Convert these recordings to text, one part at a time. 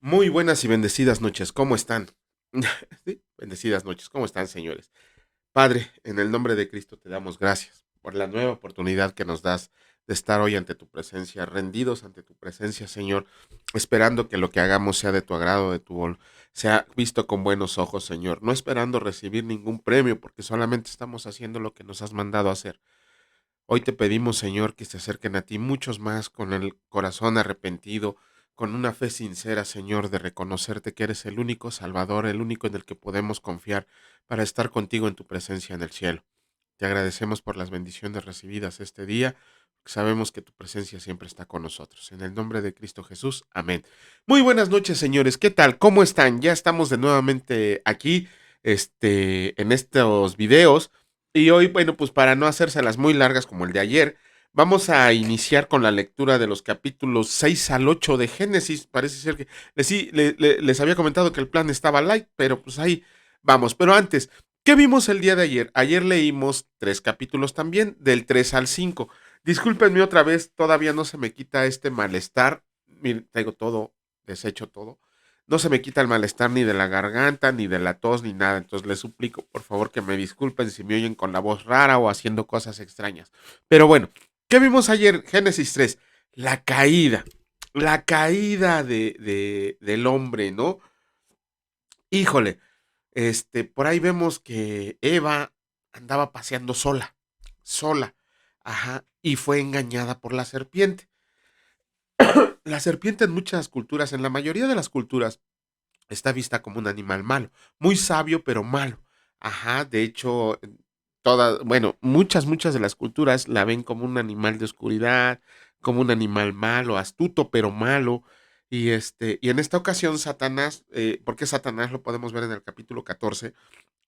Muy buenas y bendecidas noches, ¿cómo están? Sí, bendecidas noches, ¿cómo están, señores? Padre, en el nombre de Cristo te damos gracias por la nueva oportunidad que nos das de estar hoy ante tu presencia, rendidos ante tu presencia, Señor, esperando que lo que hagamos sea de tu agrado, sea visto con buenos ojos, Señor, no esperando recibir ningún premio, porque solamente estamos haciendo lo que nos has mandado hacer. Hoy te pedimos, Señor, que se acerquen a ti muchos más con el corazón arrepentido, con una fe sincera, Señor, de reconocerte que eres el único Salvador, el único en el que podemos confiar para estar contigo en tu presencia en el cielo. Te agradecemos por las bendiciones recibidas este día. Sabemos que tu presencia siempre está con nosotros. En el nombre de Cristo Jesús, amén. Muy buenas noches, señores. ¿Qué tal? ¿Cómo están? Ya estamos de nuevamente aquí, en estos videos. Y hoy, bueno, pues para no hacérselas muy largas como el de ayer, vamos a iniciar con la lectura de los capítulos 6 al 8 de Génesis. Parece ser que sí, les había comentado que el plan estaba light, pero pues ahí vamos. Pero antes, ¿qué vimos el día de ayer? Ayer leímos 3 capítulos también, del 3 al 5. Discúlpenme otra vez, todavía no se me quita este malestar. Miren, traigo todo, deshecho todo. No se me quita el malestar ni de la garganta, ni de la tos, ni nada. Entonces les suplico, por favor, que me disculpen si me oyen con la voz rara o haciendo cosas extrañas. Pero bueno, ¿qué vimos ayer? Génesis 3. La caída. La caída del hombre, ¿no? Híjole, por ahí vemos que Eva andaba paseando sola, sola, ajá, y fue engañada por la serpiente. La serpiente en muchas culturas, en la mayoría de las culturas, está vista como un animal malo, muy sabio pero malo. Ajá, de hecho, bueno, muchas de las culturas la ven como un animal de oscuridad, como un animal malo, astuto pero malo. Y en esta ocasión Satanás, porque Satanás lo podemos ver en el capítulo 14,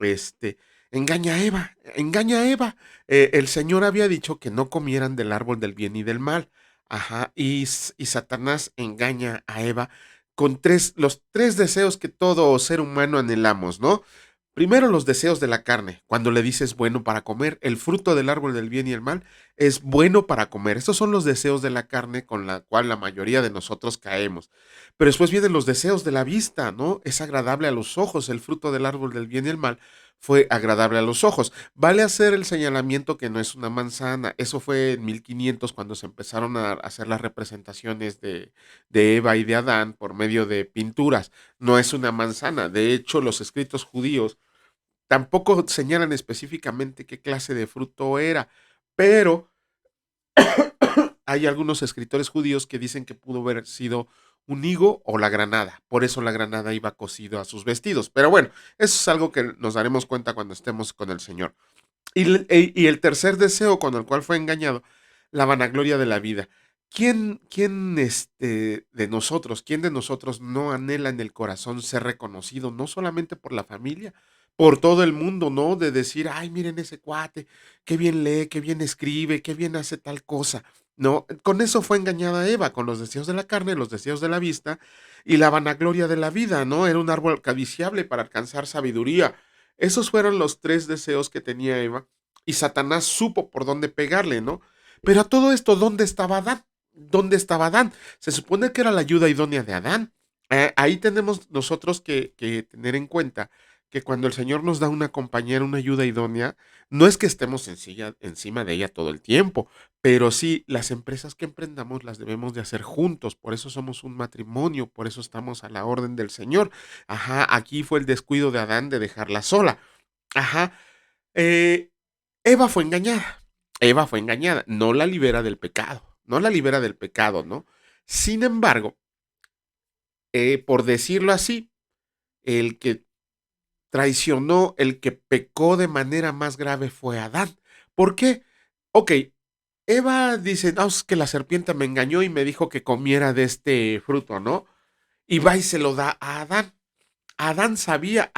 este, engaña a Eva, engaña a Eva. El Señor había dicho que no comieran del árbol del bien y del mal. Ajá, y Satanás engaña a Eva con los tres deseos que todo ser humano anhelamos, ¿no? Primero los deseos de la carne, cuando le dices bueno para comer, el fruto del árbol del bien y el mal es bueno para comer. Estos son los deseos de la carne con la cual la mayoría de nosotros caemos. Pero después vienen los deseos de la vista, ¿no? Es agradable a los ojos, el fruto del árbol del bien y el mal fue agradable a los ojos. Vale hacer el señalamiento que no es una manzana. Eso fue en 1500 cuando se empezaron a hacer las representaciones de Eva y de Adán por medio de pinturas. No es una manzana. De hecho, los escritos judíos tampoco señalan específicamente qué clase de fruto era, pero hay algunos escritores judíos que dicen que pudo haber sido un higo o la granada. Por eso la granada iba cosido a sus vestidos. Pero bueno, eso es algo que nos daremos cuenta cuando estemos con el Señor. Y el tercer deseo con el cual fue engañado, la vanagloria de la vida. ¿Quién de nosotros no anhela en el corazón ser reconocido, no solamente por la familia, por todo el mundo, ¿no? De decir, ay, miren ese cuate, qué bien lee, qué bien escribe, qué bien hace tal cosa. No, con eso fue engañada Eva, con los deseos de la carne, los deseos de la vista y la vanagloria de la vida, ¿no? Era un árbol codiciable para alcanzar sabiduría. Esos fueron los tres deseos que tenía Eva y Satanás supo por dónde pegarle, ¿no? Pero a todo esto, ¿dónde estaba Adán? ¿Dónde estaba Adán? Se supone que era la ayuda idónea de Adán. Ahí tenemos nosotros que tener en cuenta que cuando el Señor nos da una compañera, una ayuda idónea, no es que estemos encima de ella todo el tiempo, pero sí, las empresas que emprendamos las debemos de hacer juntos, por eso somos un matrimonio, por eso estamos a la orden del Señor. Ajá, aquí fue el descuido de Adán de dejarla sola. Ajá, eh, Eva fue engañada. Eva fue engañada. No la libera del pecado. No la libera del pecado, ¿no? Sin embargo, por decirlo así, el que traicionó, el que pecó de manera más grave fue Adán. ¿Por qué? Ok, Eva dice, no, es que la serpiente me engañó y me dijo que comiera de este fruto, ¿no? Y va y se lo da a Adán. Adán sabía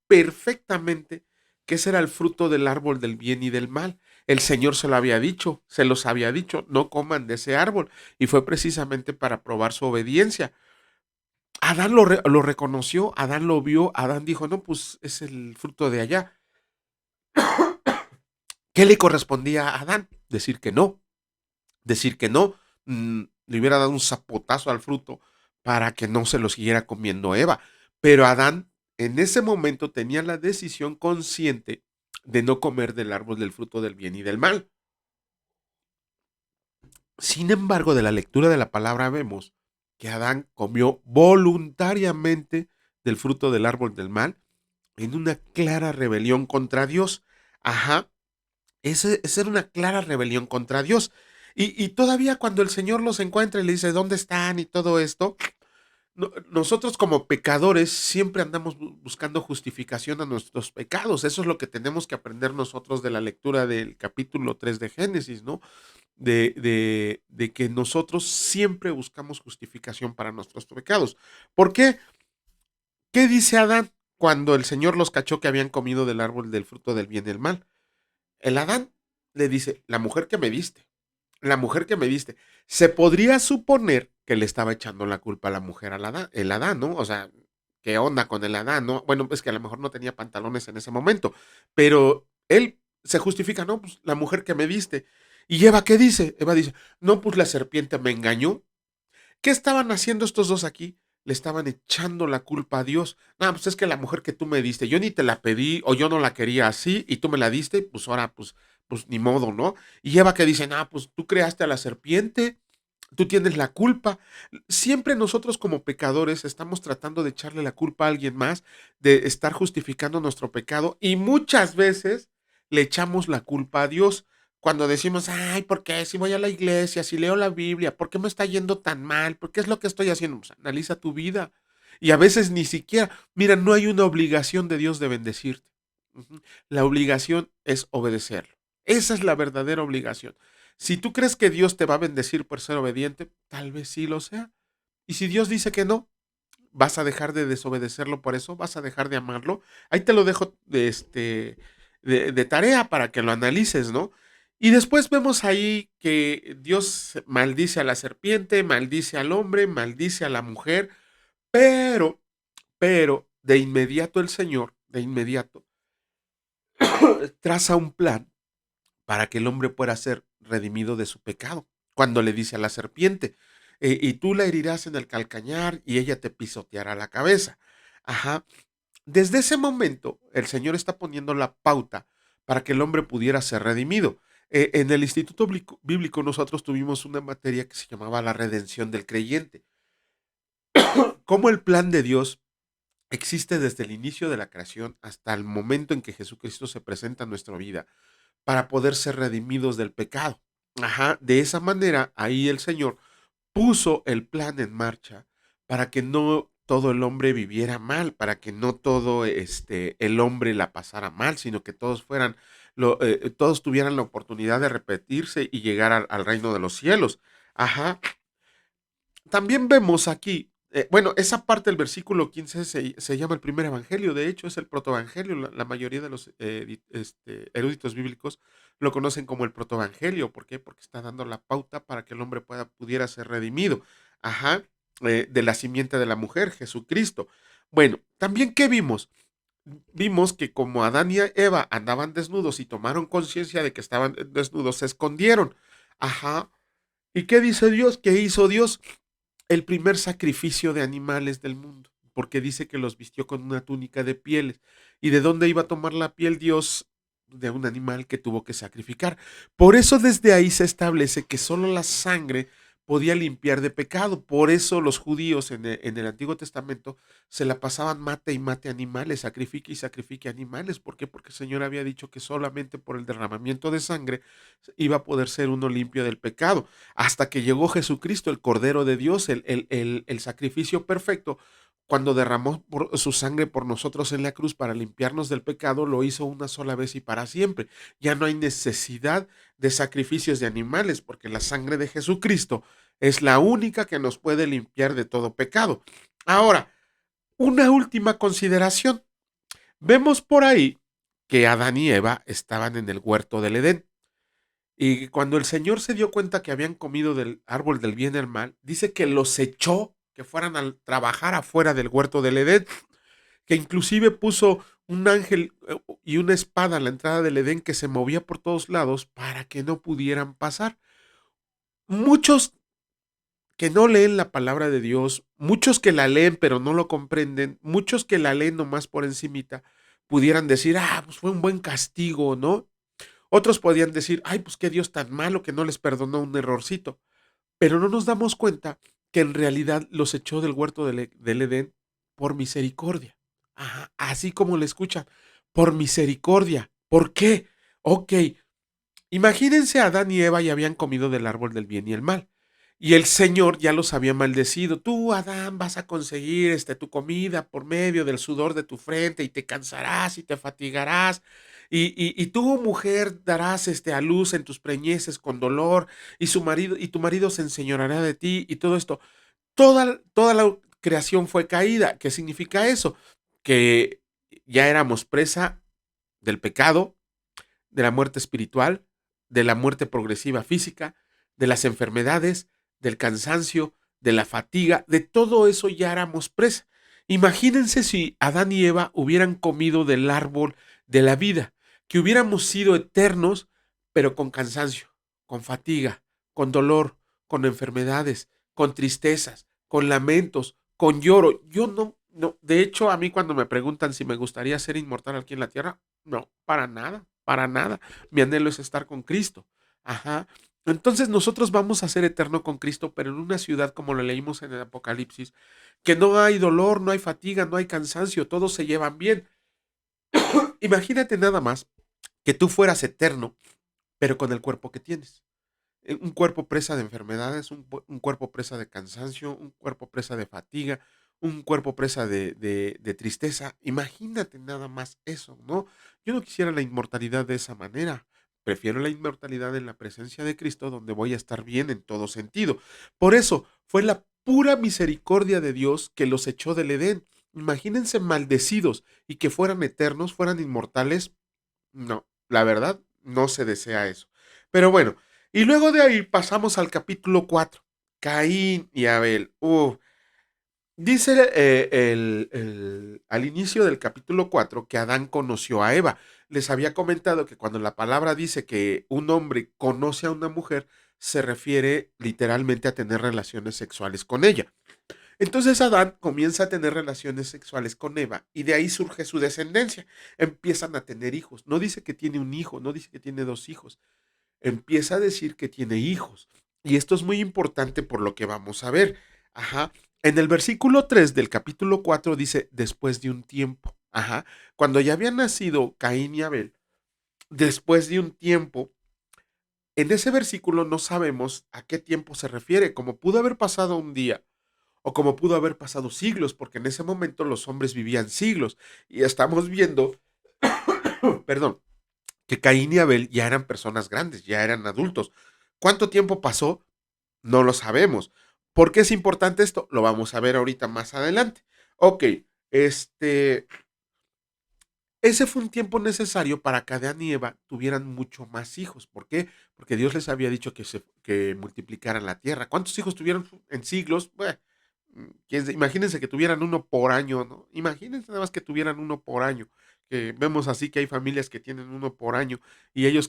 perfectamente que ese era el fruto del árbol del bien y del mal. El Señor se lo había dicho, se los había dicho, no coman de ese árbol. Y fue precisamente para probar su obediencia. Adán lo reconoció, Adán lo vio, Adán dijo, no, pues es el fruto de allá. ¿Qué le correspondía a Adán? Decir que no, le hubiera dado un zapotazo al fruto para que no se lo siguiera comiendo Eva. Pero Adán en ese momento tenía la decisión consciente de no comer del árbol del fruto del bien y del mal. Sin embargo, de la lectura de la palabra vemos que Adán comió voluntariamente del fruto del árbol del mal en una clara rebelión contra Dios. Ajá, esa era una clara rebelión contra Dios. Y todavía cuando el Señor los encuentra y le dice, ¿dónde están? Y todo esto, nosotros como pecadores siempre andamos buscando justificación a nuestros pecados. Eso es lo que tenemos que aprender nosotros de la lectura del capítulo 3 de Génesis, ¿no? De que nosotros siempre buscamos justificación para nuestros pecados. ¿Por qué? ¿Qué dice Adán cuando el Señor los cachó que habían comido del árbol del fruto del bien y el mal? El Adán le dice, la mujer que me diste, la mujer que me diste. Se podría suponer que le estaba echando la culpa a la mujer al Adán, el Adán, ¿no? O sea, ¿qué onda con el Adán, no? Bueno, es que a lo mejor no tenía pantalones en ese momento, pero él se justifica, no, pues la mujer que me diste. ¿Y Eva qué dice? Eva dice, no, pues la serpiente me engañó. ¿Qué estaban haciendo estos dos aquí? Le estaban echando la culpa a Dios. No, pues es que la mujer que tú me diste, yo ni te la pedí o yo no la quería así y tú me la diste, pues ahora pues ni modo, ¿no? Y Eva que dice, no, pues tú creaste a la serpiente, tú tienes la culpa. Siempre nosotros como pecadores estamos tratando de echarle la culpa a alguien más, de estar justificando nuestro pecado y muchas veces le echamos la culpa a Dios. Cuando decimos, ay, ¿por qué? Si voy a la iglesia, si leo la Biblia, ¿por qué me está yendo tan mal? ¿Por qué es lo que estoy haciendo? Pues analiza tu vida. Y a veces ni siquiera, mira, no hay una obligación de Dios de bendecirte. Ujú. La obligación es obedecerlo. Esa es la verdadera obligación. Si tú crees que Dios te va a bendecir por ser obediente, tal vez sí lo sea. Y si Dios dice que no, vas a dejar de desobedecerlo por eso, vas a dejar de amarlo. Ahí te lo dejo de tarea para que lo analices, ¿no? Y después vemos ahí que Dios maldice a la serpiente, maldice al hombre, maldice a la mujer, pero, de inmediato el Señor, de inmediato, traza un plan para que el hombre pueda ser redimido de su pecado. Cuando le dice a la serpiente, y tú la herirás en el calcañar y ella te pisoteará la cabeza. Ajá. Desde ese momento, el Señor está poniendo la pauta para que el hombre pudiera ser redimido. En el Instituto Bíblico nosotros tuvimos una materia que se llamaba la redención del creyente. Cómo el plan de Dios existe desde el inicio de la creación hasta el momento en que Jesucristo se presenta en nuestra vida para poder ser redimidos del pecado. Ajá, de esa manera, ahí el Señor puso el plan en marcha para que no todo el hombre viviera mal, para que no todo el hombre la pasara mal, sino que todos fueran, todos tuvieran la oportunidad de repetirse y llegar al reino de los cielos. Ajá, también vemos aquí, bueno, esa parte del versículo 15 se llama el primer evangelio, de hecho es el protoevangelio, la mayoría de los eruditos bíblicos lo conocen como el protoevangelio, ¿por qué? Porque está dando la pauta para que el hombre pudiera ser redimido, ajá, de la simiente de la mujer, Jesucristo. Bueno, también ¿qué vimos? Vimos que como Adán y Eva andaban desnudos y tomaron conciencia de que estaban desnudos, se escondieron, ajá. ¿Y qué dice Dios? ¿Qué hizo Dios? El primer sacrificio de animales del mundo, porque dice que los vistió con una túnica de pieles. ¿Y de dónde iba a tomar la piel Dios? De un animal que tuvo que sacrificar. Por eso desde ahí se establece que solo la sangre podía limpiar de pecado. Por eso los judíos en el Antiguo Testamento se la pasaban mate y mate animales, sacrifique y sacrifique animales. ¿Por qué? Porque el Señor había dicho que solamente por el derramamiento de sangre iba a poder ser uno limpio del pecado hasta que llegó Jesucristo, el Cordero de Dios, el sacrificio perfecto. Cuando derramó su sangre por nosotros en la cruz para limpiarnos del pecado, lo hizo una sola vez y para siempre. Ya no hay necesidad de sacrificios de animales, porque la sangre de Jesucristo es la única que nos puede limpiar de todo pecado. Ahora, una última consideración. Vemos por ahí que Adán y Eva estaban en el huerto del Edén. Y cuando el Señor se dio cuenta que habían comido del árbol del bien y el mal, dice que los echó, que fueran a trabajar afuera del huerto del Edén, que inclusive puso un ángel y una espada a la entrada del Edén que se movía por todos lados para que no pudieran pasar. Muchos que no leen la palabra de Dios, muchos que la leen pero no lo comprenden, muchos que la leen nomás por encimita, pudieran decir, pues fue un buen castigo, ¿no? Otros podían decir, ay, pues qué Dios tan malo que no les perdonó un errorcito. Pero no nos damos cuenta que en realidad los echó del huerto del Edén por misericordia. Ajá, así como le escuchan, por misericordia. ¿Por qué? Ok, imagínense, Adán y Eva ya habían comido del árbol del bien y el mal. Y el Señor ya los había maldecido. Tú, Adán, vas a conseguir tu comida por medio del sudor de tu frente y te cansarás y te fatigarás. Y tú, mujer, darás a luz en tus preñeces con dolor y tu marido se enseñoreará de ti y todo esto. Toda la creación fue caída. ¿Qué significa eso? Que ya éramos presa del pecado, de la muerte espiritual, de la muerte progresiva física, de las enfermedades, del cansancio, de la fatiga, de todo eso ya éramos presa. Imagínense si Adán y Eva hubieran comido del árbol de la vida, que hubiéramos sido eternos, pero con cansancio, con fatiga, con dolor, con enfermedades, con tristezas, con lamentos, con lloro. Yo no, de hecho, a mí cuando me preguntan si me gustaría ser inmortal aquí en la tierra, no, para nada, para nada. Mi anhelo es estar con Cristo. Ajá. Entonces nosotros vamos a ser eterno con Cristo, pero en una ciudad como lo leímos en el Apocalipsis, que no hay dolor, no hay fatiga, no hay cansancio, todos se llevan bien. Imagínate nada más que tú fueras eterno, pero con el cuerpo que tienes. Un cuerpo presa de enfermedades, un cuerpo presa de cansancio, un cuerpo presa de fatiga, un cuerpo presa de tristeza. Imagínate nada más eso, ¿no? Yo no quisiera la inmortalidad de esa manera. Prefiero la inmortalidad en la presencia de Cristo, donde voy a estar bien en todo sentido. Por eso fue la pura misericordia de Dios que los echó del Edén. Imagínense maldecidos y que fueran eternos, fueran inmortales. No, la verdad, no se desea eso. Pero bueno, y luego de ahí pasamos al capítulo 4, Caín y Abel. Dice al inicio del capítulo 4 que Adán conoció a Eva. Les había comentado que cuando la palabra dice que un hombre conoce a una mujer, se refiere literalmente a tener relaciones sexuales con ella. Entonces Adán comienza a tener relaciones sexuales con Eva y de ahí surge su descendencia. Empiezan a tener hijos. No dice que tiene un hijo, no dice que tiene dos hijos. Empieza a decir que tiene hijos. Y esto es muy importante por lo que vamos a ver. Ajá. En el versículo 3 del capítulo 4 dice, después de un tiempo. Ajá. Cuando ya habían nacido Caín y Abel, después de un tiempo, en ese versículo no sabemos a qué tiempo se refiere, como pudo haber pasado un día o como pudo haber pasado siglos, porque en ese momento los hombres vivían siglos. Y estamos viendo, perdón, que Caín y Abel ya eran personas grandes, ya eran adultos. ¿Cuánto tiempo pasó? No lo sabemos. ¿Por qué es importante esto? Lo vamos a ver ahorita más adelante. Ok, este, ese fue un tiempo necesario para que Adán y Eva tuvieran mucho más hijos. ¿Por qué? Porque Dios les había dicho que multiplicaran la tierra. ¿Cuántos hijos tuvieron en siglos? Bueno, imagínense que tuvieran uno por año, ¿no? Imagínense nada más que tuvieran uno por año. Que vemos así que hay familias que tienen uno por año y ellos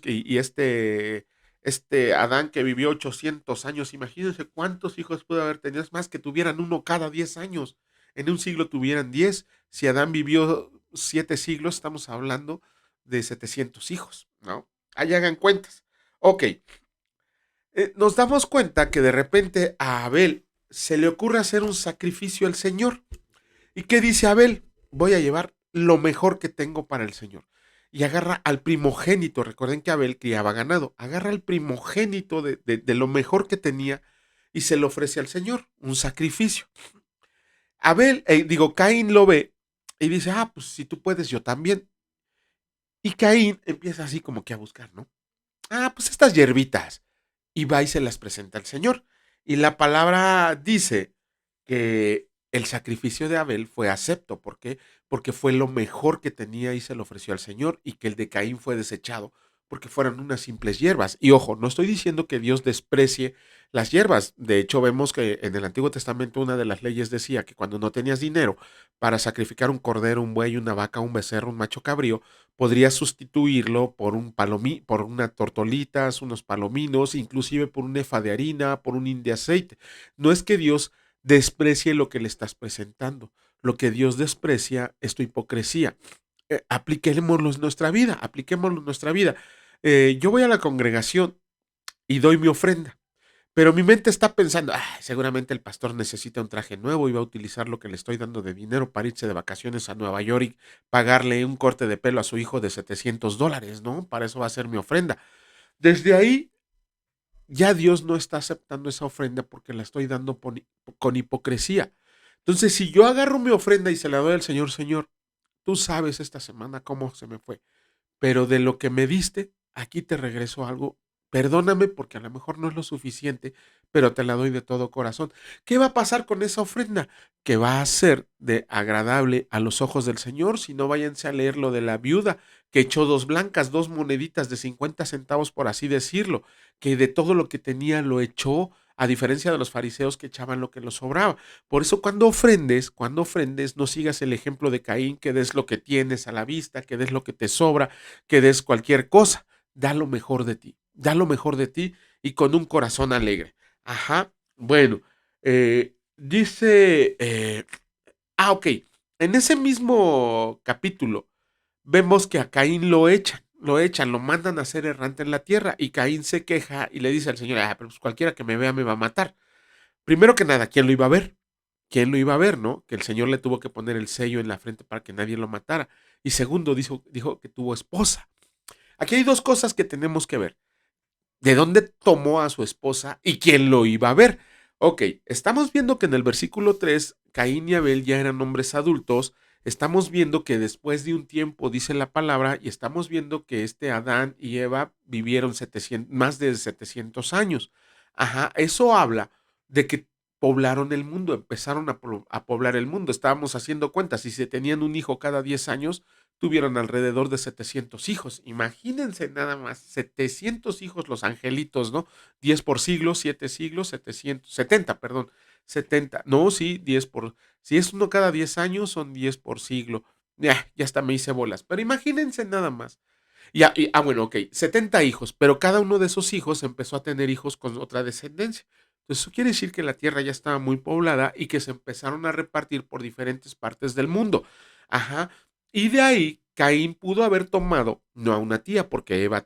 este Adán que vivió 800 años, imagínense cuántos hijos pudo haber tenido. Es más, que tuvieran uno cada 10 años. En un siglo tuvieran 10. Si Adán vivió 7 siglos, estamos hablando de 700 hijos, ¿no? Ahí hagan cuentas. Ok, nos damos cuenta que de repente a Abel se le ocurre hacer un sacrificio al Señor. ¿Y qué dice Abel? Voy a llevar lo mejor que tengo para el Señor. Y agarra al primogénito. Recuerden que Abel criaba ganado. Agarra al primogénito de lo mejor que tenía y se lo ofrece al Señor. Un sacrificio. Caín lo ve y dice, pues si tú puedes, yo también. Y Caín empieza así como que a buscar, ¿no? Pues estas hierbitas. Y va y se las presenta al Señor. Y la palabra dice que el sacrificio de Abel fue acepto. ¿Por qué? Porque fue lo mejor que tenía y se lo ofreció al Señor, y que el de Caín fue desechado porque fueron unas simples hierbas. Y ojo, no estoy diciendo que Dios desprecie las hierbas. De hecho, vemos que en el Antiguo Testamento una de las leyes decía que cuando no tenías dinero para sacrificar un cordero, un buey, una vaca, un becerro, un macho cabrío, podrías sustituirlo por por unas tortolitas, unos palominos, inclusive por un efa de harina, por un hin de aceite. No es que Dios desprecie lo que le estás presentando. Lo que Dios desprecia es tu hipocresía. Apliquémoslo en nuestra vida, apliquémoslo en nuestra vida. Yo voy a la congregación y doy mi ofrenda. Pero mi mente está pensando, seguramente el pastor necesita un traje nuevo y va a utilizar lo que le estoy dando de dinero para irse de vacaciones a Nueva York y pagarle un corte de pelo a su hijo de $700, ¿no? Para eso va a ser mi ofrenda. Desde ahí, ya Dios no está aceptando esa ofrenda porque la estoy dando con hipocresía. Entonces, si yo agarro mi ofrenda y se la doy al Señor, Señor, tú sabes esta semana cómo se me fue, pero de lo que me diste, aquí te regreso algo. Perdóname porque a lo mejor no es lo suficiente, pero te la doy de todo corazón. ¿Qué va a pasar con esa ofrenda? Que va a ser de agradable a los ojos del Señor. Si no, váyanse a leer lo de la viuda que echó dos blancas, dos moneditas de 50 centavos, por así decirlo, que de todo lo que tenía lo echó, a diferencia de los fariseos que echaban lo que los sobraba. Por eso cuando ofrendes, no sigas el ejemplo de Caín, que des lo que tienes a la vista, que des lo que te sobra, que des cualquier cosa. Da lo mejor de ti, da lo mejor de ti y con un corazón alegre. Ajá, bueno, dice, ok, en ese mismo capítulo vemos que a Caín lo mandan a ser errante en la tierra y Caín se queja y le dice al Señor, pero pues cualquiera que me vea me va a matar. Primero que nada, ¿quién lo iba a ver? ¿Quién lo iba a ver, no? Que el Señor le tuvo que poner el sello en la frente para que nadie lo matara. Y segundo, dijo que tuvo esposa. Aquí hay dos cosas que tenemos que ver. ¿De dónde tomó a su esposa y quién lo iba a ver? Ok, estamos viendo que en el versículo 3, Caín y Abel ya eran hombres adultos. Estamos viendo que después de un tiempo, dice la palabra, y estamos viendo que Adán y Eva vivieron más de 700 años. Ajá, eso habla de que poblaron el mundo, empezaron a poblar el mundo. Estábamos haciendo cuentas, si se tenían un hijo cada 10 años, tuvieron alrededor de 700 hijos. Imagínense nada más, 700 hijos los angelitos, ¿no? 10 por siglo, 7 siglos, 70, perdón, 70. No, sí, 10 por, si es uno cada 10 años, son 10 por siglo. Ya hasta me hice bolas, pero imagínense nada más. Bueno, ok, 70 hijos, pero cada uno de esos hijos empezó a tener hijos con otra descendencia. Entonces, eso quiere decir que la tierra ya estaba muy poblada y que se empezaron a repartir por diferentes partes del mundo. Ajá. Y de ahí, Caín pudo haber tomado, no a una tía, porque Eva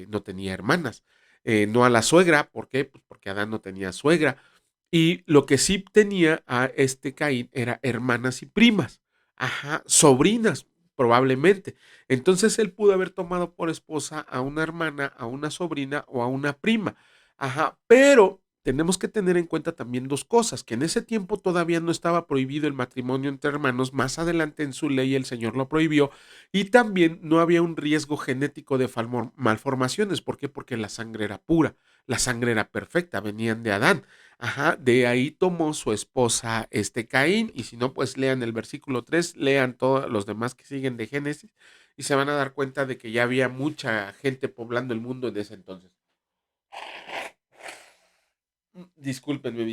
no tenía hermanas, no a la suegra, ¿por qué? Pues porque Adán no tenía suegra. Y lo que sí tenía a Caín era hermanas y primas, ajá, sobrinas, probablemente. Entonces él pudo haber tomado por esposa a una hermana, a una sobrina o a una prima. Ajá, pero tenemos que tener en cuenta también dos cosas, que en ese tiempo todavía no estaba prohibido el matrimonio entre hermanos, más adelante en su ley el Señor lo prohibió, y también no había un riesgo genético de malformaciones. ¿Por qué? Porque la sangre era pura, la sangre era perfecta, venían de Adán. Ajá, de ahí tomó su esposa Caín, y si no, pues lean el versículo 3, lean todos los demás que siguen de Génesis, y se van a dar cuenta de que ya había mucha gente poblando el mundo en ese entonces. Discúlpenme,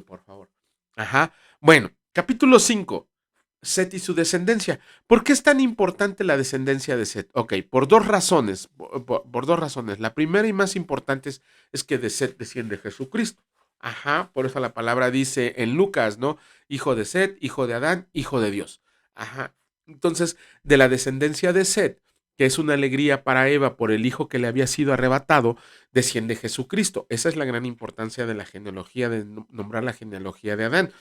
por favor. Ajá, bueno, capítulo 5, Set y su descendencia. ¿Por qué es tan importante la descendencia de Set? Ok, por dos razones, por dos razones. La primera y más importante es que de Set desciende Jesucristo. Ajá, por eso la palabra dice en Lucas, ¿no? Hijo de Set, hijo de Adán, hijo de Dios. Ajá. Entonces, de la descendencia de Set, que es una alegría para Eva por el hijo que le había sido arrebatado, desciende Jesucristo. Esa es la gran importancia de la genealogía, de nombrar la genealogía de Adán.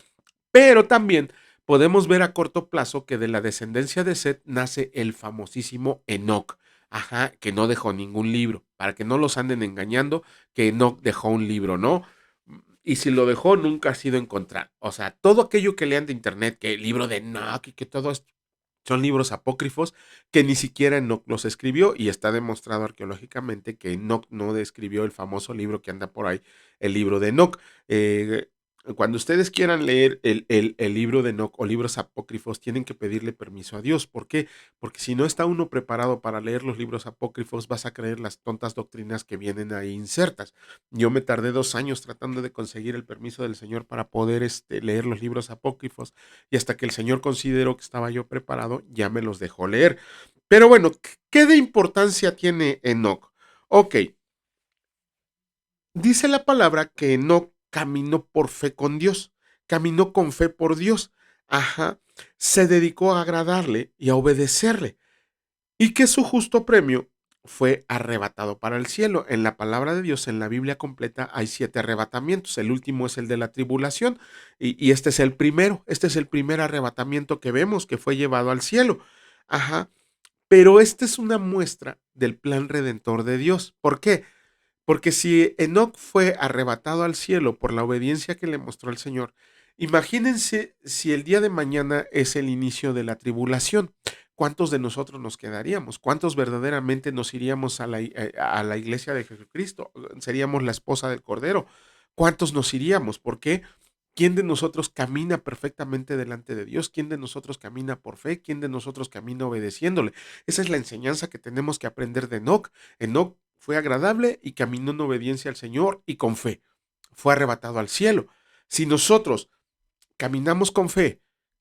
Pero también podemos ver a corto plazo que de la descendencia de Set nace el famosísimo Enoc, ajá, que no dejó ningún libro, para que no los anden engañando, que Enoc dejó un libro, ¿no? Y si lo dejó, nunca ha sido encontrado. O sea, todo aquello que lean de internet, que el libro de Enoch y que todo esto, son libros apócrifos que ni siquiera Enoch los escribió, y está demostrado arqueológicamente que Enoch no escribió el famoso libro que anda por ahí, el libro de Enoch. Cuando ustedes quieran leer el libro de Enoch o libros apócrifos, tienen que pedirle permiso a Dios. ¿Por qué? Porque si no está uno preparado para leer los libros apócrifos, vas a creer las tontas doctrinas que vienen ahí insertas. Yo me tardé 2 años tratando de conseguir el permiso del Señor para poder leer los libros apócrifos, y hasta que el Señor consideró que estaba yo preparado, ya me los dejó leer. Pero bueno, ¿qué de importancia tiene Enoc? Ok, dice la palabra que Enoc caminó por fe con Dios, caminó con fe por Dios. Ajá, se dedicó a agradarle y a obedecerle. Y que su justo premio fue arrebatado para el cielo. En la palabra de Dios, en la Biblia completa, hay 7 arrebatamientos. El último es el de la tribulación y este es el primero. Este es el primer arrebatamiento que vemos que fue llevado al cielo. Ajá. Pero esta es una muestra del plan redentor de Dios. ¿Por qué? Porque si Enoc fue arrebatado al cielo por la obediencia que le mostró el Señor, imagínense si el día de mañana es el inicio de la tribulación. ¿Cuántos de nosotros nos quedaríamos? ¿Cuántos verdaderamente nos iríamos a la iglesia de Jesucristo? ¿Seríamos la esposa del Cordero? ¿Cuántos nos iríamos? ¿Por qué? ¿Quién de nosotros camina perfectamente delante de Dios? ¿Quién de nosotros camina por fe? ¿Quién de nosotros camina obedeciéndole? Esa es la enseñanza que tenemos que aprender de Enoc. Enoc fue agradable y caminó en obediencia al Señor y con fe. Fue arrebatado al cielo. Si nosotros caminamos con fe,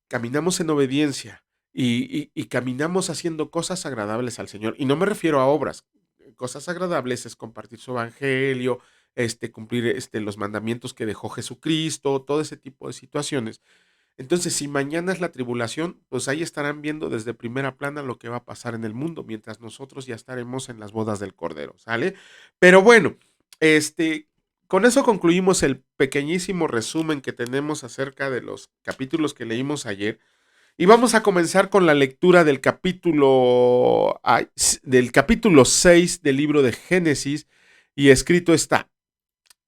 caminamos en obediencia y caminamos haciendo cosas agradables al Señor, y no me refiero a obras, cosas agradables es compartir su evangelio, cumplir los mandamientos que dejó Jesucristo, todo ese tipo de situaciones. Entonces, si mañana es la tribulación, pues ahí estarán viendo desde primera plana lo que va a pasar en el mundo, mientras nosotros ya estaremos en las bodas del Cordero, ¿sale? Pero bueno, con eso concluimos el pequeñísimo resumen que tenemos acerca de los capítulos que leímos ayer. Y vamos a comenzar con la lectura del capítulo 6 del libro de Génesis. Y escrito está,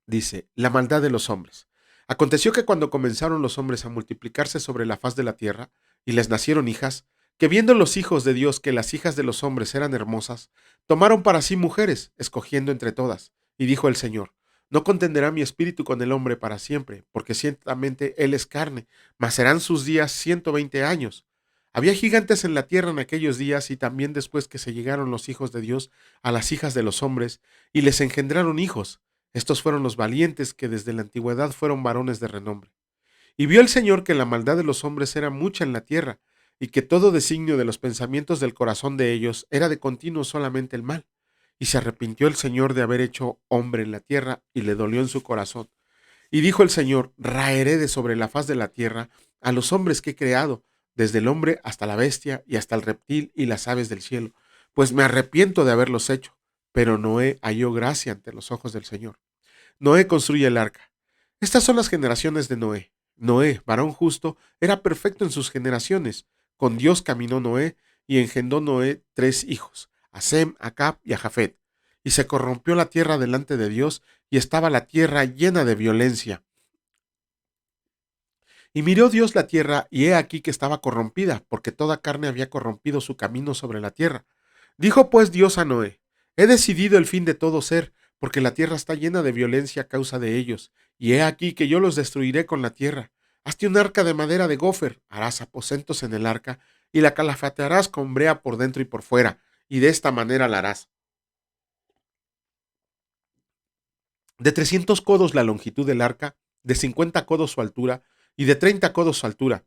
dice, la maldad de los hombres. Aconteció que cuando comenzaron los hombres a multiplicarse sobre la faz de la tierra, y les nacieron hijas, que viendo los hijos de Dios que las hijas de los hombres eran hermosas, tomaron para sí mujeres, escogiendo entre todas. Y dijo el Señor, no contenderá mi espíritu con el hombre para siempre, porque ciertamente él es carne, mas serán sus días 120 años. Había gigantes en la tierra en aquellos días, y también después que se llegaron los hijos de Dios a las hijas de los hombres, y les engendraron hijos. Estos fueron los valientes que desde la antigüedad fueron varones de renombre. Y vio el Señor que la maldad de los hombres era mucha en la tierra, y que todo designio de los pensamientos del corazón de ellos era de continuo solamente el mal. Y se arrepintió el Señor de haber hecho hombre en la tierra, y le dolió en su corazón. Y dijo el Señor, raeré de sobre la faz de la tierra a los hombres que he creado, desde el hombre hasta la bestia, y hasta el reptil y las aves del cielo, pues me arrepiento de haberlos hecho. Pero Noé halló gracia ante los ojos del Señor. Noé construye el arca. Estas son las generaciones de Noé. Noé, varón justo, era perfecto en sus generaciones. Con Dios caminó Noé y engendró Noé 3 hijos, a Sem, a Cap y a Jafet. Y se corrompió la tierra delante de Dios y estaba la tierra llena de violencia. Y miró Dios la tierra y he aquí que estaba corrompida, porque toda carne había corrompido su camino sobre la tierra. Dijo pues Dios a Noé, he decidido el fin de todo ser, porque la tierra está llena de violencia a causa de ellos, y he aquí que yo los destruiré con la tierra. Hazte un arca de madera de gofer, harás aposentos en el arca, y la calafatearás con brea por dentro y por fuera, y de esta manera la harás. De 300 codos la longitud del arca, de 50 codos su altura, y de 30 codos su altura.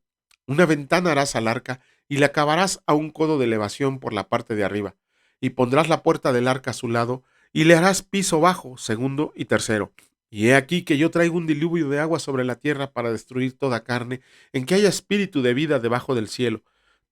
Una ventana harás al arca, y la acabarás a 1 codo de elevación por la parte de arriba, y pondrás la puerta del arca a su lado, y le harás piso bajo, segundo y tercero. Y he aquí que yo traigo un diluvio de agua sobre la tierra para destruir toda carne, en que haya espíritu de vida debajo del cielo.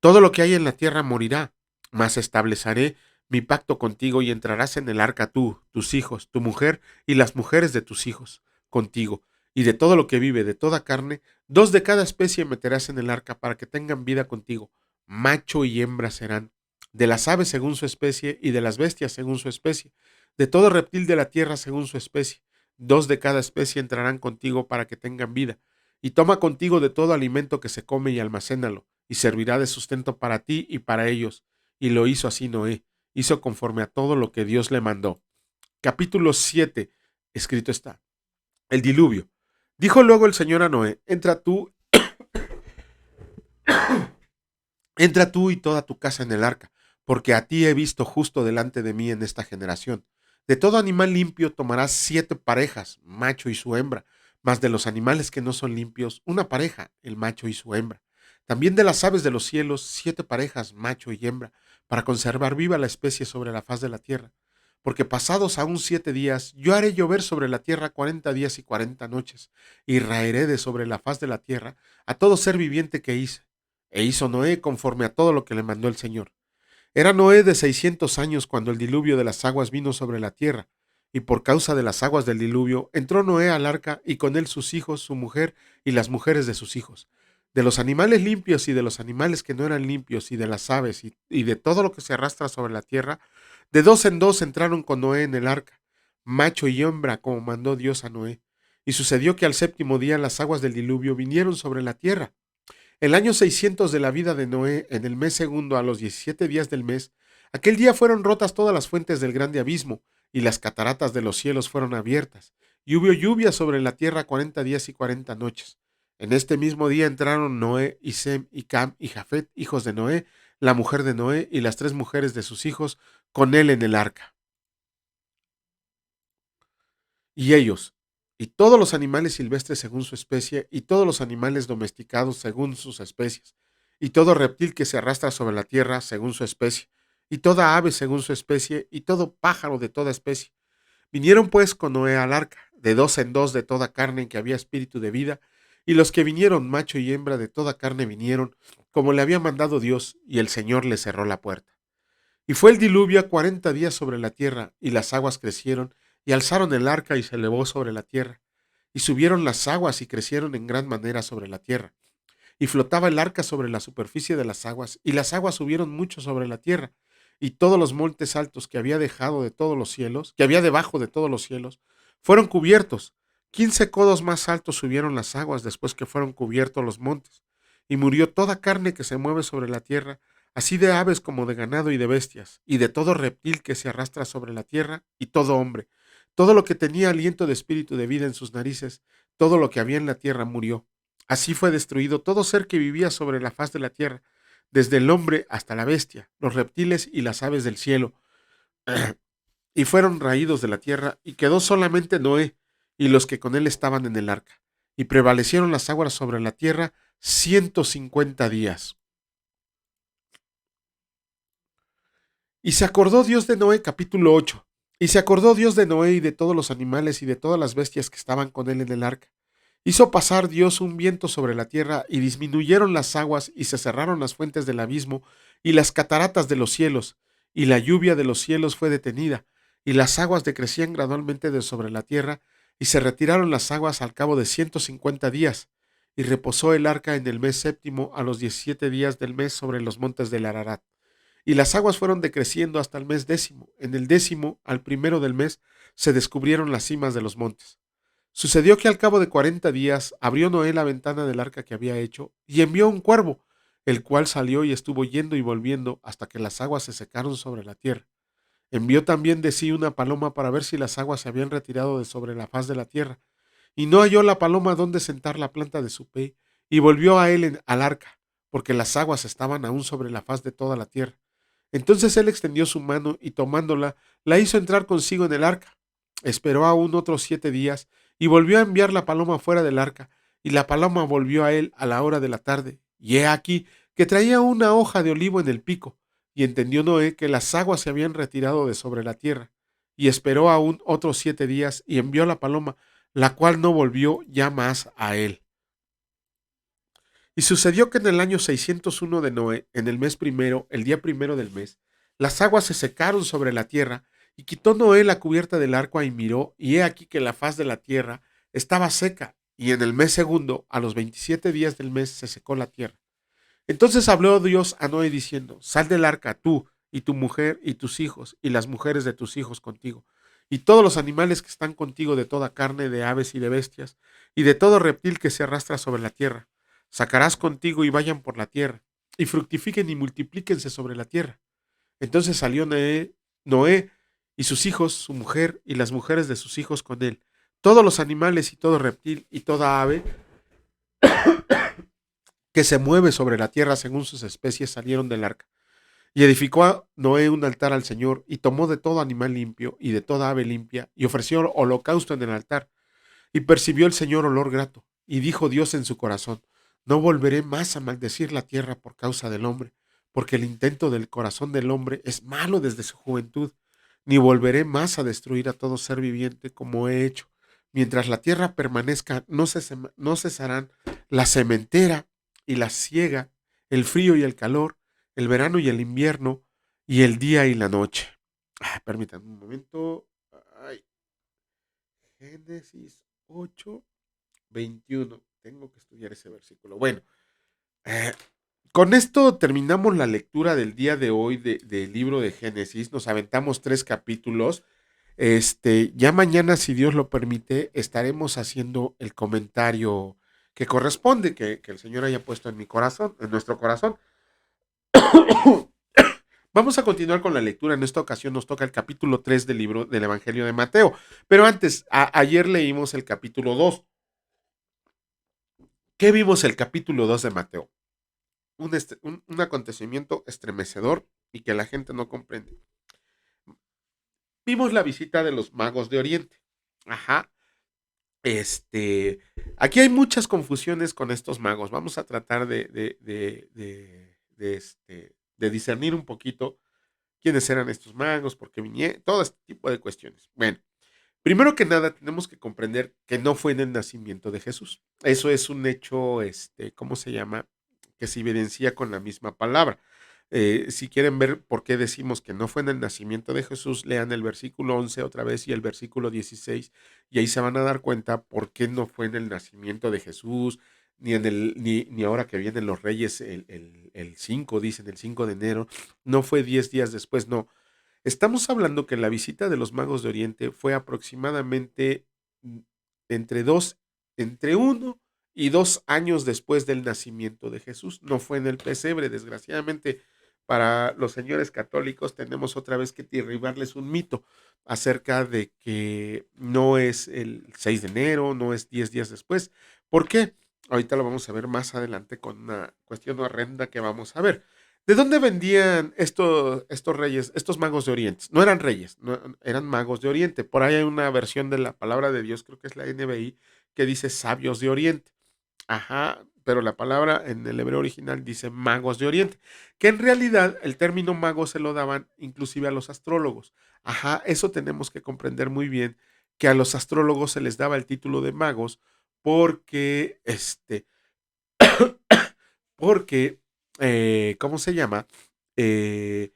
Todo lo que hay en la tierra morirá, mas estableceré mi pacto contigo y entrarás en el arca tú, tus hijos, tu mujer y las mujeres de tus hijos, contigo, y de todo lo que vive, de toda carne, 2 de cada especie meterás en el arca para que tengan vida contigo, macho y hembra serán, de las aves según su especie y de las bestias según su especie, de todo reptil de la tierra según su especie, 2 de cada especie entrarán contigo para que tengan vida, y toma contigo de todo alimento que se come y almacénalo, y servirá de sustento para ti y para ellos. Y lo hizo así Noé, hizo conforme a todo lo que Dios le mandó. Capítulo 7, escrito está. El diluvio. Dijo luego el Señor a Noé, entra tú y toda tu casa en el arca, porque a ti he visto justo delante de mí en esta generación. De todo animal limpio tomarás 7 parejas, macho y su hembra, mas de los animales que no son limpios, una pareja, el macho y su hembra. También de las aves de los cielos, 7 parejas, macho y hembra, para conservar viva la especie sobre la faz de la tierra. Porque pasados aún 7 días, yo haré llover sobre la tierra 40 días y 40 noches, y raeré de sobre la faz de la tierra a todo ser viviente que hice. E hizo Noé conforme a todo lo que le mandó el Señor. Era Noé de 600 años cuando el diluvio de las aguas vino sobre la tierra, y por causa de las aguas del diluvio entró Noé al arca y con él sus hijos, su mujer y las mujeres de sus hijos. De los animales limpios y de los animales que no eran limpios y de las aves y de todo lo que se arrastra sobre la tierra, de dos en dos entraron con Noé en el arca, macho y hembra como mandó Dios a Noé. Y sucedió que al séptimo día las aguas del diluvio vinieron sobre la tierra. El año 600 de la vida de Noé, en el mes segundo, a los 17 días del mes, aquel día fueron rotas todas las fuentes del grande abismo, y las cataratas de los cielos fueron abiertas, y hubo lluvia sobre la tierra 40 días y 40 noches. En este mismo día entraron Noé y Sem y Cam y Jafet, hijos de Noé, la mujer de Noé y las 3 mujeres de sus hijos, con él en el arca. Y ellos, y todos los animales silvestres según su especie, y todos los animales domesticados según sus especies, y todo reptil que se arrastra sobre la tierra según su especie, y toda ave según su especie, y todo pájaro de toda especie. Vinieron pues con Noé al arca, de dos en dos de toda carne en que había espíritu de vida, y los que vinieron, macho y hembra de toda carne vinieron, como le había mandado Dios, y el Señor le cerró la puerta. Y fue el diluvio 40 días sobre la tierra, y las aguas crecieron, y alzaron el arca y se elevó sobre la tierra. Y subieron las aguas y crecieron en gran manera sobre la tierra. Y flotaba el arca sobre la superficie de las aguas, y las aguas subieron mucho sobre la tierra. Y todos los montes altos que había dejado de todos los cielos, que había debajo de todos los cielos, fueron cubiertos. 15 codos más altos subieron las aguas después que fueron cubiertos los montes. Y murió toda carne que se mueve sobre la tierra, así de aves como de ganado y de bestias, y de todo reptil que se arrastra sobre la tierra, y todo hombre. Todo lo que tenía aliento de espíritu de vida en sus narices, todo lo que había en la tierra murió. Así fue destruido todo ser que vivía sobre la faz de la tierra, desde el hombre hasta la bestia, los reptiles y las aves del cielo, y fueron raídos de la tierra, y quedó solamente Noé y los que con él estaban en el arca. Y prevalecieron las aguas sobre la tierra 150 días. Y se acordó Dios de Noé, capítulo 8. Y se acordó Dios de Noé y de todos los animales y de todas las bestias que estaban con él en el arca. Hizo pasar Dios un viento sobre la tierra y disminuyeron las aguas y se cerraron las fuentes del abismo y las cataratas de los cielos, y la lluvia de los cielos fue detenida, y las aguas decrecían gradualmente de sobre la tierra, y se retiraron las aguas al cabo de 150 días, y reposó el arca en el mes séptimo a los 17 días del mes sobre los montes del Ararat. Y las aguas fueron decreciendo hasta el mes décimo. En el décimo, al primero del mes, se descubrieron las cimas de los montes. Sucedió que al cabo de 40 días abrió Noé la ventana del arca que había hecho y envió un cuervo, el cual salió y estuvo yendo y volviendo hasta que las aguas se secaron sobre la tierra. Envió también de sí una paloma para ver si las aguas se habían retirado de sobre la faz de la tierra. Y no halló la paloma donde sentar la planta de su pie, y volvió a él al arca, porque las aguas estaban aún sobre la faz de toda la tierra. Entonces él extendió su mano y tomándola, la hizo entrar consigo en el arca. Esperó aún otros 7 días y volvió a enviar la paloma fuera del arca, y la paloma volvió a él a la hora de la tarde. Y he aquí que traía una hoja de olivo en el pico, y entendió Noé que las aguas se habían retirado de sobre la tierra. Y esperó aún otros 7 días y envió la paloma, la cual no volvió ya más a él. Y sucedió que en el año 601 de Noé, en el mes primero, el día primero del mes, las aguas se secaron sobre la tierra, y quitó Noé la cubierta del arca y miró, y he aquí que la faz de la tierra estaba seca, y en el mes segundo, a los 27 días del mes, se secó la tierra. Entonces habló Dios a Noé diciendo: Sal del arca tú, y tu mujer, y tus hijos, y las mujeres de tus hijos contigo, y todos los animales que están contigo de toda carne, de aves y de bestias, y de todo reptil que se arrastra sobre la tierra. Sacarás contigo y vayan por la tierra, y fructifiquen y multiplíquense sobre la tierra. Entonces salió Noé y sus hijos, su mujer y las mujeres de sus hijos con él, todos los animales y todo reptil y toda ave que se mueve sobre la tierra según sus especies salieron del arca. Y edificó a Noé un altar al Señor, y tomó de todo animal limpio y de toda ave limpia, y ofreció holocausto en el altar. Y percibió el Señor olor grato, y dijo Dios en su corazón: No volveré más a maldecir la tierra por causa del hombre, porque el intento del corazón del hombre es malo desde su juventud, ni volveré más a destruir a todo ser viviente como he hecho. Mientras la tierra permanezca, no cesarán la sementera y la siega, el frío y el calor, el verano y el invierno, y el día y la noche. Permítanme un momento. Ay, Génesis 8:21. Tengo que estudiar ese versículo. Bueno, eh, con esto terminamos la lectura del día de hoy del libro de Génesis. Nos aventamos 3 capítulos. Ya mañana, si Dios lo permite, estaremos haciendo el comentario que corresponde, que el Señor haya puesto en mi corazón, en nuestro corazón. Vamos a continuar con la lectura. En esta ocasión nos toca el capítulo 3 del libro del Evangelio de Mateo. Pero antes, ayer leímos el capítulo 2. ¿Qué vimos el capítulo 2 de Mateo? Un acontecimiento estremecedor y que la gente no comprende. Vimos la visita de los magos de Oriente. Ajá. Aquí hay muchas confusiones con estos magos. Vamos a tratar de discernir un poquito quiénes eran estos magos, por qué vinieron, todo este tipo de cuestiones. Bueno, primero que nada tenemos que comprender que no fue en el nacimiento de Jesús. Eso es un hecho, ¿cómo se llama? Que se evidencia con la misma palabra. Si quieren ver por qué decimos que no fue en el nacimiento de Jesús, lean el versículo 11 otra vez y el versículo 16 y ahí se van a dar cuenta por qué no fue en el nacimiento de Jesús, ni ahora que vienen los reyes el 5, dicen el 5 de enero, no fue 10 días después, no. Estamos hablando que la visita de los magos de Oriente fue aproximadamente mm, entre dos, entre 1 y 2 años después del nacimiento de Jesús. No fue en el pesebre, desgraciadamente. Para los señores católicos tenemos otra vez que derribarles un mito acerca de que no es el 6 de enero, no es 10 días después. ¿Por qué? Ahorita lo vamos a ver más adelante con una cuestión horrenda que vamos a ver. ¿De dónde vendían estos reyes, estos magos de Oriente? No eran reyes, no, eran magos de Oriente. Por ahí hay una versión de la palabra de Dios, creo que es la NBI, que dice sabios de Oriente. Ajá, pero la palabra en el hebreo original dice magos de Oriente, que en realidad el término mago se lo daban inclusive a los astrólogos. Ajá, eso tenemos que comprender muy bien, que a los astrólogos se les daba el título de magos porque, porque, ¿cómo se llama? Eh,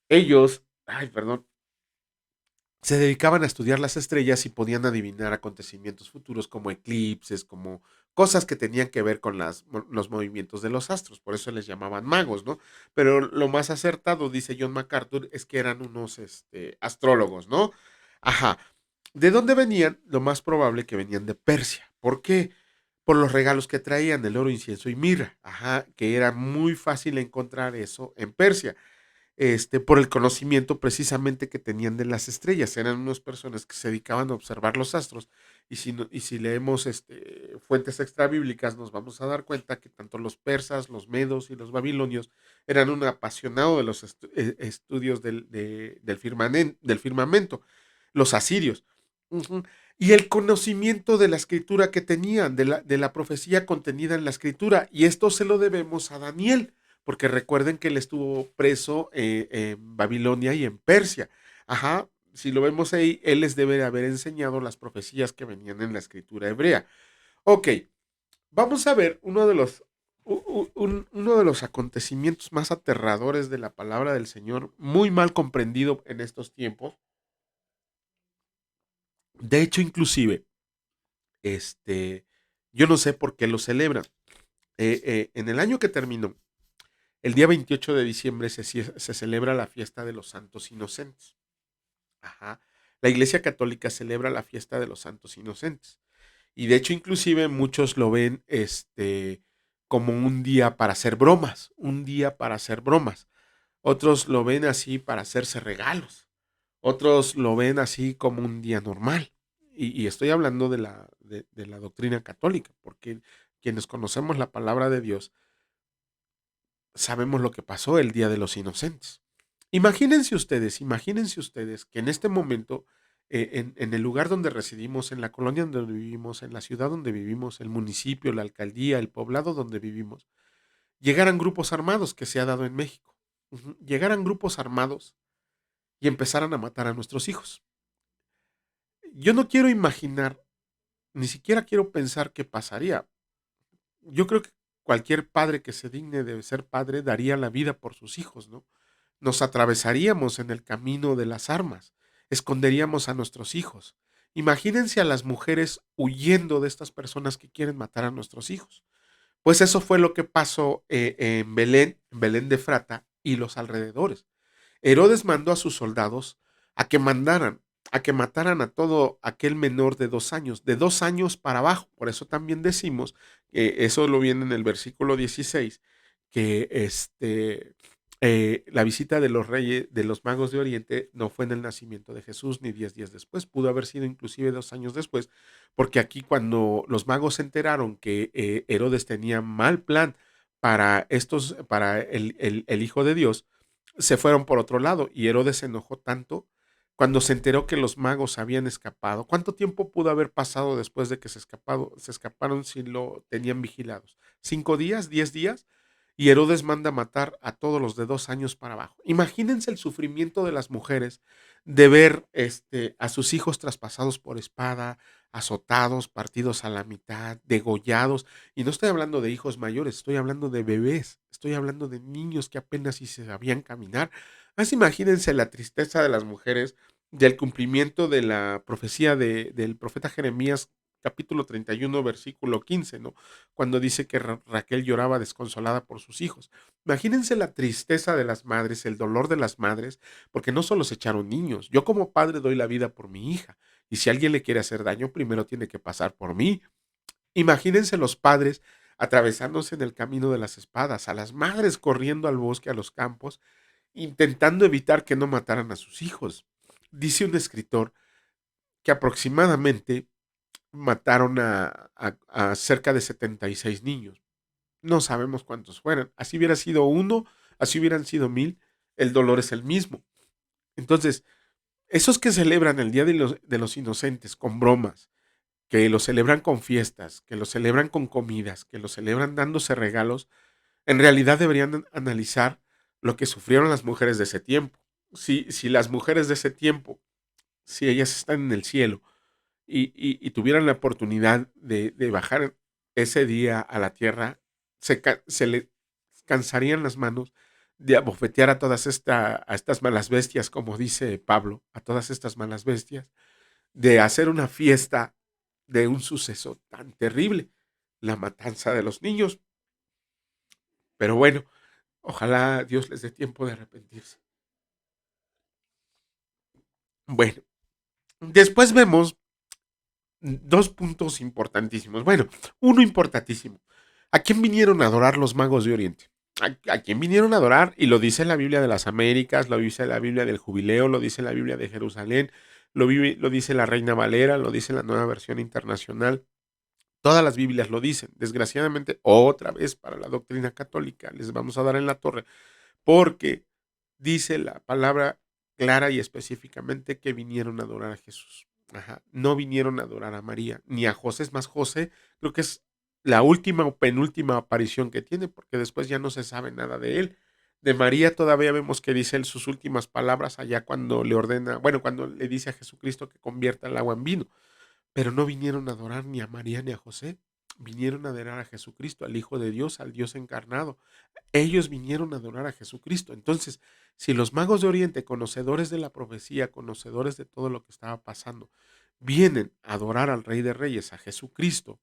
Ellos, ay, perdón, se dedicaban a estudiar las estrellas y podían adivinar acontecimientos futuros como eclipses, como cosas que tenían que ver con los movimientos de los astros. Por eso les llamaban magos, ¿no? Pero lo más acertado, dice John MacArthur, es que eran unos astrólogos, ¿no? Ajá. ¿De dónde venían? Lo más probable que venían de Persia. ¿Por qué? Por los regalos que traían, el oro, incienso y mirra. Ajá, que era muy fácil encontrar eso en Persia, por el conocimiento precisamente que tenían de las estrellas. Eran unas personas que se dedicaban a observar los astros. Y si leemos fuentes extrabíblicas, nos vamos a dar cuenta que tanto los persas, los medos y los babilonios eran un apasionado de los estudios del firmamento, los asirios. Ujú. Y el conocimiento de la escritura que tenían, de la profecía contenida en la escritura. Y esto se lo debemos a Daniel, porque recuerden que él estuvo preso en Babilonia y en Persia. Ajá, si lo vemos ahí, él les debe de haber enseñado las profecías que venían en la escritura hebrea. Ok, vamos a ver uno de los acontecimientos más aterradores de la palabra del Señor, muy mal comprendido en estos tiempos. De hecho, inclusive, este, yo no sé por qué lo celebran. En el año que terminó, el día 28 de diciembre se celebra la fiesta de los santos inocentes. Ajá. La Iglesia Católica celebra la fiesta de los santos inocentes. Y de hecho, inclusive muchos lo ven como un día para hacer bromas, un día para hacer bromas. Otros lo ven así para hacerse regalos. Otros lo ven así como un día normal. Y estoy hablando de la doctrina católica, porque quienes conocemos la palabra de Dios sabemos lo que pasó el Día de los Inocentes. Imagínense ustedes que en este momento en el lugar donde residimos, en la colonia donde vivimos, en la ciudad donde vivimos, el municipio, la alcaldía, el poblado donde vivimos, llegaran grupos armados, que se ha dado en México. Ujú. Llegaran grupos armados y empezaran a matar a nuestros hijos. Yo no quiero imaginar, ni siquiera quiero pensar qué pasaría. Yo creo que cualquier padre que se digne de ser padre daría la vida por sus hijos, ¿no? Nos atravesaríamos en el camino de las armas, esconderíamos a nuestros hijos. Imagínense a las mujeres huyendo de estas personas que quieren matar a nuestros hijos. Pues eso fue lo que pasó en Belén de Frata y los alrededores. Herodes mandó a sus soldados a que mandaran, a que mataran a todo aquel menor de 2 años para abajo. Por eso también decimos, eso lo viene en el versículo 16, que la visita de los reyes, de los magos de Oriente, no fue en el nacimiento de Jesús ni 10 días después, pudo haber sido inclusive 2 años después, porque aquí cuando los magos se enteraron que Herodes tenía mal plan para el Hijo de Dios, se fueron por otro lado y Herodes se enojó tanto cuando se enteró que los magos habían escapado. ¿Cuánto tiempo pudo haber pasado después de que se escaparon si lo tenían vigilados? ¿5 días? ¿10 días? Y Herodes manda matar a todos los de 2 años para abajo. Imagínense el sufrimiento de las mujeres de ver a sus hijos traspasados por espada, azotados, partidos a la mitad, degollados. Y no estoy hablando de hijos mayores, estoy hablando de bebés, estoy hablando de niños que apenas si se sabían caminar. Así imagínense la tristeza de las mujeres del cumplimiento de la profecía del profeta Jeremías, capítulo 31, versículo 15, ¿no? Cuando dice que Raquel lloraba desconsolada por sus hijos. Imagínense la tristeza de las madres, el dolor de las madres, porque no solo se echaron niños. Yo como padre doy la vida por mi hija, y si alguien le quiere hacer daño, primero tiene que pasar por mí. Imagínense los padres atravesándose en el camino de las espadas, a las madres corriendo al bosque, a los campos, intentando evitar que no mataran a sus hijos. Dice un escritor que aproximadamente mataron a cerca de 76 niños. No sabemos cuántos fueran. Así hubiera sido uno, así hubieran sido 1000, el dolor es el mismo. Entonces, esos que celebran el Día de los Inocentes con bromas, que lo celebran con fiestas, que lo celebran con comidas, que lo celebran dándose regalos, en realidad deberían analizar lo que sufrieron las mujeres de ese tiempo. Si las mujeres de ese tiempo, si ellas están en el cielo y tuvieran la oportunidad de bajar ese día a la tierra, se le cansarían las manos de abofetear a estas malas bestias, como dice Pablo, a todas estas malas bestias, de hacer una fiesta de un suceso tan terrible, la matanza de los niños. Pero bueno, ojalá Dios les dé tiempo de arrepentirse. Bueno, después vemos dos puntos importantísimos. Bueno, uno importantísimo. ¿A quién vinieron a adorar los magos de Oriente? ¿A quién vinieron a adorar? Y lo dice la Biblia de las Américas, lo dice la Biblia del Jubileo, lo dice la Biblia de Jerusalén, lo dice la Reina Valera, lo dice la Nueva Versión Internacional. Todas las Biblias lo dicen. Desgraciadamente, otra vez para la doctrina católica, les vamos a dar en la torre, porque dice la palabra clara y específicamente que vinieron a adorar a Jesús. Ajá. No vinieron a adorar a María, ni a José. Es más, José creo que es la última o penúltima aparición que tiene, porque después ya no se sabe nada de él. De María todavía vemos que dice él sus últimas palabras allá cuando le ordena, bueno, cuando le dice a Jesucristo que convierta el agua en vino. Pero no vinieron a adorar ni a María ni a José. Vinieron a adorar a Jesucristo, al Hijo de Dios, al Dios encarnado. Ellos vinieron a adorar a Jesucristo. Entonces, si los magos de Oriente, conocedores de la profecía, conocedores de todo lo que estaba pasando, vienen a adorar al Rey de Reyes, a Jesucristo,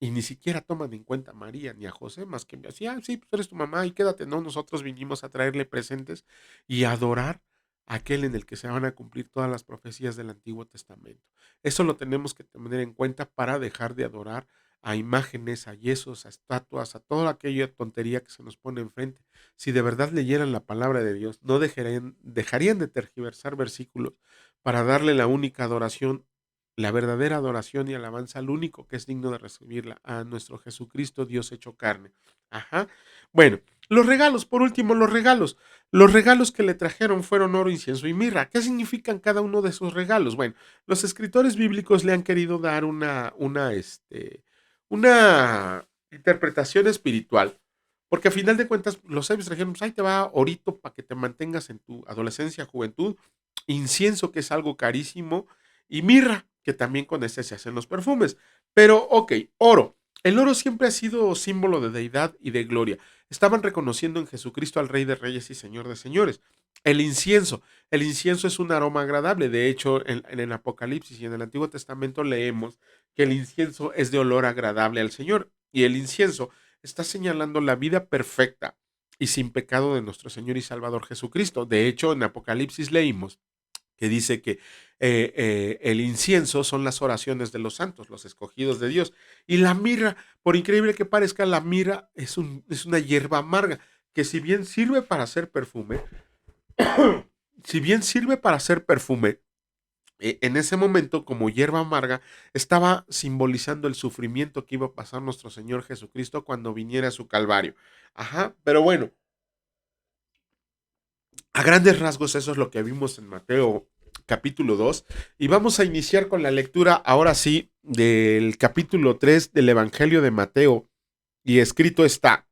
y ni siquiera toman en cuenta a María ni a José, más que así, sí, pues eres tu mamá y quédate, no, nosotros vinimos a traerle presentes y a adorar a aquel en el que se van a cumplir todas las profecías del Antiguo Testamento. Eso lo tenemos que tener en cuenta para dejar de adorar a imágenes, a yesos, a estatuas, a toda aquella tontería que se nos pone enfrente. Si de verdad leyeran la palabra de Dios, no dejarían de tergiversar versículos para darle la única adoración la verdadera adoración y alabanza al único que es digno de recibirla, a nuestro Jesucristo, Dios hecho carne. Ajá. Bueno, los regalos, por último, los regalos. Los regalos que le trajeron fueron oro, incienso y mirra. ¿Qué significan cada uno de esos regalos? Bueno, los escritores bíblicos le han querido dar una interpretación espiritual, porque a final de cuentas los sabios trajeron, pues ahí te va orito para que te mantengas en tu adolescencia, juventud, incienso, que es algo carísimo, y mirra, que también con ese se hacen los perfumes. Pero, ok, oro. El oro siempre ha sido símbolo de deidad y de gloria. Estaban reconociendo en Jesucristo al Rey de Reyes y Señor de Señores. El incienso es un aroma agradable. De hecho, en el Apocalipsis y en el Antiguo Testamento leemos que el incienso es de olor agradable al Señor. Y el incienso está señalando la vida perfecta y sin pecado de nuestro Señor y Salvador Jesucristo. De hecho, en Apocalipsis leímos que dice que el incienso son las oraciones de los santos, los escogidos de Dios. Y la mirra, por increíble que parezca, la mirra es una hierba amarga, que si bien sirve para hacer perfume, si bien sirve para hacer perfume, en ese momento, como hierba amarga, estaba simbolizando el sufrimiento que iba a pasar nuestro Señor Jesucristo cuando viniera a su Calvario. Ajá, pero bueno, a grandes rasgos eso es lo que vimos en Mateo capítulo 2 y vamos a iniciar con la lectura ahora sí del capítulo 3 del Evangelio de Mateo y escrito está: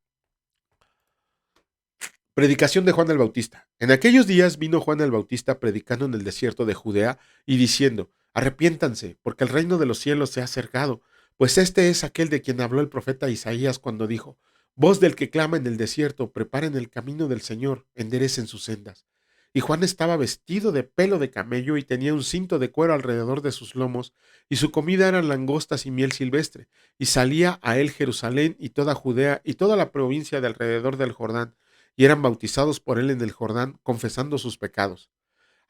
Predicación de Juan el Bautista. En aquellos días vino Juan el Bautista predicando en el desierto de Judea y diciendo: Arrepiéntanse, porque el reino de los cielos se ha acercado, pues este es aquel de quien habló el profeta Isaías cuando dijo: Voz del que clama en el desierto, preparen el camino del Señor, enderecen sus sendas. Y Juan estaba vestido de pelo de camello y tenía un cinto de cuero alrededor de sus lomos, y su comida eran langostas y miel silvestre, y salía a él Jerusalén y toda Judea y toda la provincia de alrededor del Jordán, y eran bautizados por él en el Jordán, confesando sus pecados.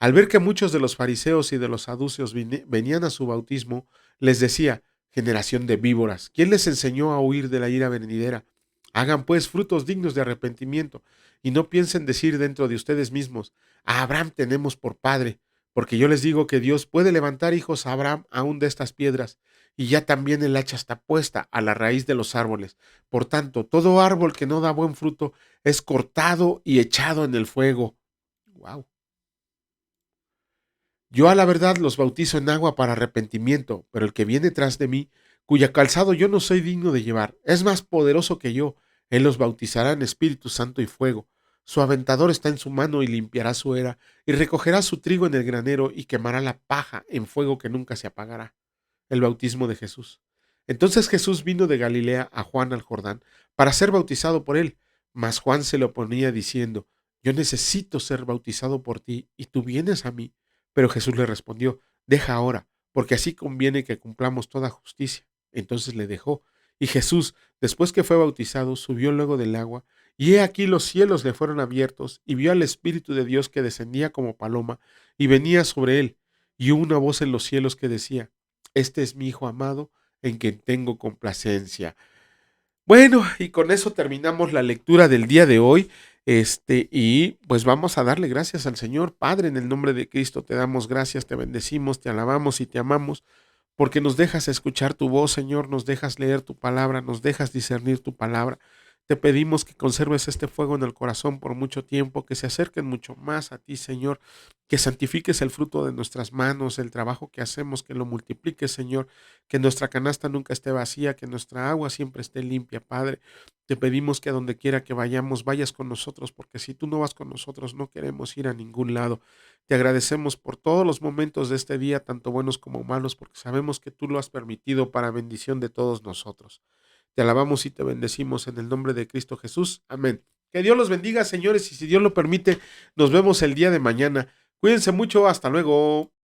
Al ver que muchos de los fariseos y de los saduceos venían a su bautismo, les decía: Generación de víboras, ¿quién les enseñó a huir de la ira venidera? Hagan pues frutos dignos de arrepentimiento, y no piensen decir dentro de ustedes mismos: A Abraham tenemos por padre, porque yo les digo que Dios puede levantar hijos a Abraham aún de estas piedras, y ya también el hacha está puesta a la raíz de los árboles. Por tanto, todo árbol que no da buen fruto es cortado y echado en el fuego. Wow. Yo a la verdad los bautizo en agua para arrepentimiento, pero el que viene tras de mí, cuya calzado yo no soy digno de llevar, es más poderoso que yo. Él los bautizará en Espíritu Santo y fuego. Su aventador está en su mano y limpiará su era, y recogerá su trigo en el granero y quemará la paja en fuego que nunca se apagará. El bautismo de Jesús. Entonces Jesús vino de Galilea a Juan al Jordán para ser bautizado por él, mas Juan se le oponía diciendo: Yo necesito ser bautizado por ti, y tú vienes a mí. Pero Jesús le respondió: Deja ahora, porque así conviene que cumplamos toda justicia. Entonces le dejó. Y Jesús, después que fue bautizado, subió luego del agua, y he aquí los cielos le fueron abiertos, y vio al Espíritu de Dios que descendía como paloma, y venía sobre él. Y hubo una voz en los cielos que decía: Este es mi Hijo amado, en quien tengo complacencia. Bueno, y con eso terminamos la lectura del día de hoy. Y pues vamos a darle gracias al Señor. Padre, en el nombre de Cristo te damos gracias, te bendecimos, te alabamos y te amamos, porque nos dejas escuchar tu voz, Señor, nos dejas leer tu palabra, nos dejas discernir tu palabra. Te pedimos que conserves este fuego en el corazón por mucho tiempo, que se acerquen mucho más a ti, Señor, que santifiques el fruto de nuestras manos, el trabajo que hacemos, que lo multipliques, Señor, que nuestra canasta nunca esté vacía, que nuestra agua siempre esté limpia, Padre. Te pedimos que a donde quiera que vayamos, vayas con nosotros, porque si tú no vas con nosotros, no queremos ir a ningún lado. Te agradecemos por todos los momentos de este día, tanto buenos como malos, porque sabemos que tú lo has permitido para bendición de todos nosotros. Te alabamos y te bendecimos en el nombre de Cristo Jesús. Amén. Que Dios los bendiga, señores, y si Dios lo permite, nos vemos el día de mañana. Cuídense mucho, hasta luego.